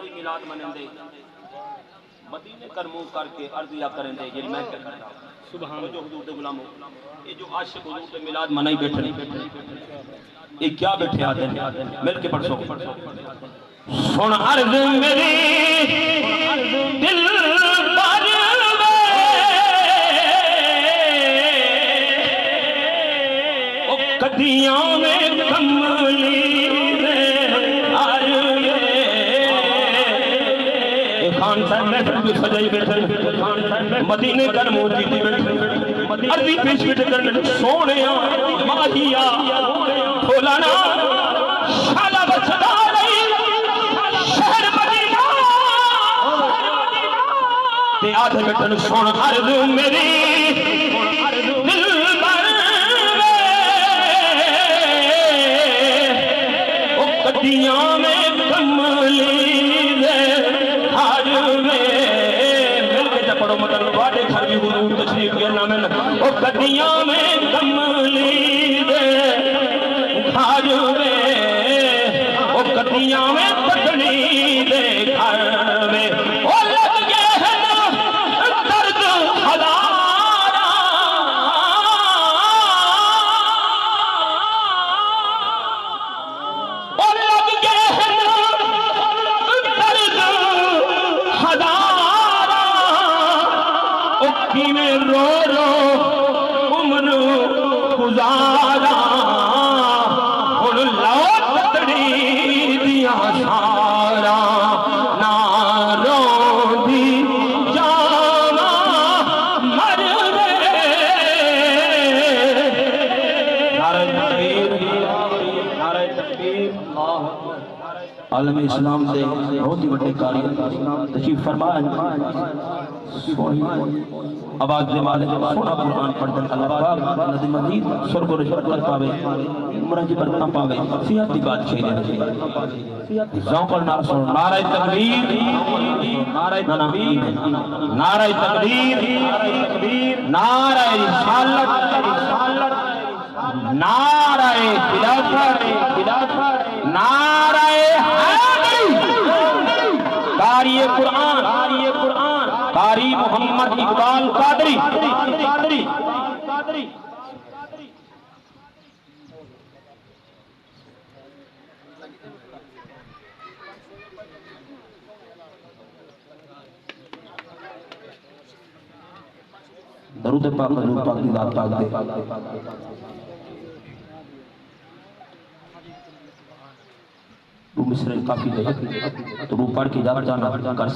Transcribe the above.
بھی میلاد منندے مدینے کر منہ کر کے عرضیہ کریں دے یہ میں کیا کرتا سبحان جو حضور دے غلاموں یہ جو عاشق حضور دے میلاد منائی بیٹھے یہ کیا بیٹھے آتے ہیں مل کے پڑھ سو سن عرض میری دل پر او کدیاں میں کملی خان صاحب محفل بھی سجائی بیٹھے مدینے کر موتی دی بیٹھے عربی پیش بیٹھے کرنے سونیا ماہیا کھولانا شالا بچدا رہی شہر مدینہ تے آدھے بیٹھے سون عرض میری دل بر او کدیاں میں کملی او کدیاں میں کملی دے گھر میں او کدیاں میں تکڑی دے گھر میں او لگ گئے ہیں درد ہزارہ او لگ گئے ہیں درد ہزارہ او کینے رو رو گزارا ہن لو تتڑی دیا سارا نہ رو دی جانا مر رہے نعرہ تکبیر عالم اسلام سے بہت ہی بڑے کاری تشریف فرمائے آواز دے والے سونا قرآن پڑھن اللہ پاک نظم مزید سرگ و رشد کر پاوے عمرہ جی برکاں پاوے صحت دی بادشاہی دے ذوق اور نعرہ سن نعرہ تکبیر نعرہ تکبیر نعرہ تکبیر نعرہ رسالت نعرہ خلافت نعرہ حیدری قاری قرآن قاری محمد اقبال قادری درود پاک حضور پاک دی ذات پاک دے تو مصر کافی دے تو رو پڑھ کے جانا کر